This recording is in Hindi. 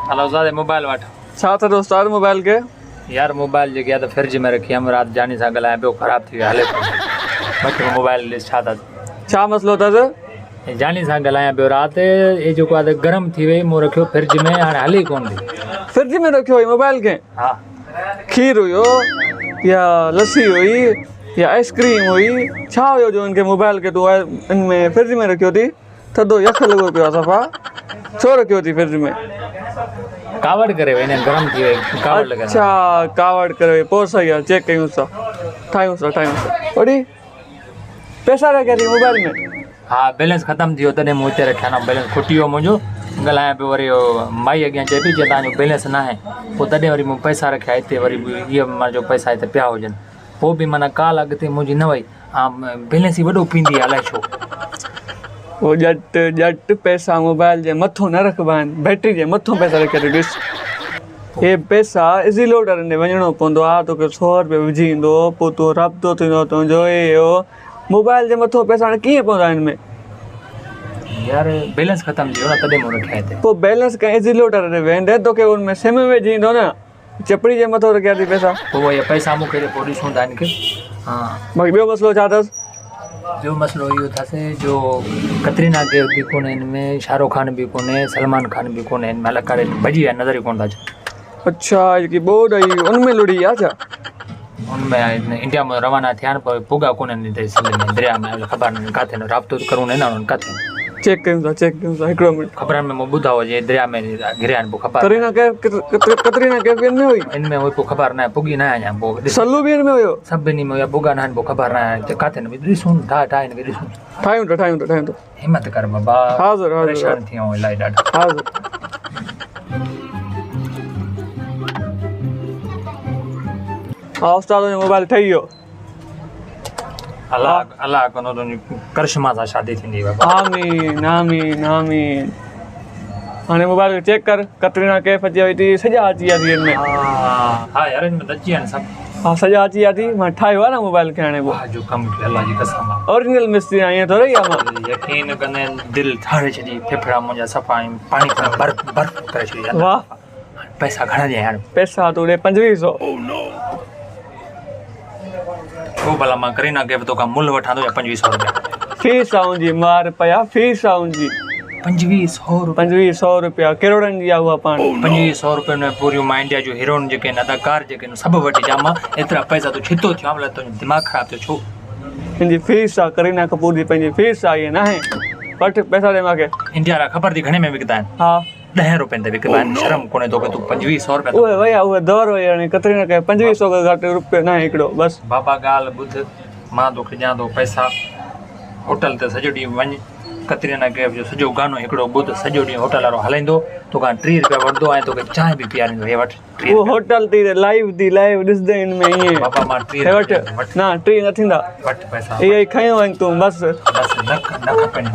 हलो ज़्यादा मोबाइल वठ छा था दोस्तार मोबाइल के यार मोबाइल जो गया तो फ्रिज में रखी हम रात जानी सा गलाया पे खराब थी हले मत मोबाइल छा था छा मसलो था जानी सा गलाया पे रात ये जो को गरम थी वई मो रखियो फ्रिज में हाने हली कोन थी फ्रिज में रखियो मोबाइल के हां खीर हुयो या लस्सी हुई या आइसक्रीम हुई छा हुयो जो इनके मोबाइल के तू इनमें फ्रिज में रखियो थी थदो यख लगो पियो सफा छो रखियो थी फ्रिज में कावड़ करे वने गरम थी वई कावड़ लगा अच्छा कावड़ करे पो सही है चेक कयूं सा ठायूं सा ओडी पैसा रखिया थी मोबाइल में हाँ बैलेंस खत्म थी तने मुते रखया ना बैलेंस खुटियो मुजो गलाया पे वरी माई अगे चेपी जे ताजो बैलेंस ना है वो तने वरी मु पैसा रखया इते वरी ये मा जो पैसा इते पिया होजन वो भी मना काल अगते मुजी न वई आ बैलेंस ही वडो पींदी आला छो वो जट पैसा मोबाइल जे मथो न रखबान बैटरी जे मथो पैसा रखे ॾिस ये पैसा इजी लोडर ने वणो पवंदो आ तो के 100 रुपया विझी इंदो पो तो राब्तो थींदो तो जो यो मोबाइल जे मथो पैसा कीअं पवंदा इनमें यार बैलेंस खत्म थी ना तदे मो रखया थे पो बैलेंस का इजी लोडर ने वेंदे तो के उनमें सिम में विझी इंदो ना चपड़ी जे मथो रखया थी पैसा वो ये पैसा मुके पो ॾिसूं था इनके हां बाकी ॿियो मसलो छा अथस जो मसलो यो था से जो कतरीना के भी कोने इनमें शाहरुख खान भी कोने सलमान खान भी कोने इनमें अलग करे भजी है नजर ही कोन था अच्छा ये बोर्ड आई उनमें लुड़ी आ जा उनमें इंडिया में रवाना थियान पर पुगा कोने नहीं सिंध में दरिया में खबर नहीं काथे राब्तो करूं ना उन काथे चेक कयूं सा हिकड़ो मिनट खबर में मो बुधाओ जे दरिया में गिरयान पो खबर कतरीना के इनमें हुई इनमें वो पो खबर ना पुगी ना आया पो सल्लू भी इनमें हुयो सब नहीं में पुगा ना पो खबर ना काथे न ॾिसूं ढा इनके ॾिसूं ठायूं तो हिम्मत कर बाबा हाज़िर परेशान थी हूं इलाही ॾाढा हाज़िर हाँ उस्ताद जो मोबाइल ठही वियो अल्लाह को तो करिश्मा सा शादी थी बाबा आमीन आमीन आमीन हाणे मोबाइल चेक कर कतरीना कैफ अची वई थी सजा अची विया थी इनमें हाँ यार इनमें अची विया सब हाँ सजा अची विया थी मां ठाहियो आहे न मोबाइल खे हाणे वाह जो कम किया अल्लाह जी कसम ओरिजिनल मिस्त्री आहियां ईअं थोरी आहे मां यकीन कने दिल ठाड़े छडी फेफड़ा मुंहिंजा सफ़ा पानी बर्फ करे छडी वाह पैसा घणा ॾे यार पैसा तू ॾे 2500 वो भला मां करीना कैफ तो का मुल वठा दो 2500 रुपया फीस आउंजी मार पया फीस आउंजी 2500 रुपया करोड़नि जी आहे उहा पाण 2500 रुपये में पूरी मां इंडिया जो हीरोइन जेके अदाकार जेके सभु वठी जामा एतिरा पैसा तो छितो थियो मतलब तो दिमाग खराब थियो छो पंहिंजी फीस आहे करीना कपूर जी पंहिंजी फीस आहे ईअं न आहे वठ पैसा ॾे मूंखे इंडिया रा ख़बर थी घणे में विकदा आहिनि हा 10 रुपए ते विकदा आहिनि शर्म कोने तो के तू 2500 रुपया उहे वया उहे दौर वया हाणे कतरीना के 2500 खां घटि रुपयो न आहे हिकिड़ो बस बाबा ॻाल्हि ॿुध मां तोखे ॾियां थो पैसा होटल ते सॼो ॾींहुं वञ कतरीना कैफ जो सॼो गानो हिकिड़ो ॿुध सॼो ॾींहुं होटल वारो हलाईंदो तोखां 3 रुपया वठंदो ऐं तोखे चांहि बि पीआरींदो हे वठ वो होटल ती लाइव ॾिसदे इन में ईअं बाबा मां 3 वठ ना 3 न थींदा वठ पैसा इहे खयो आहिनि तूं बस न खपनि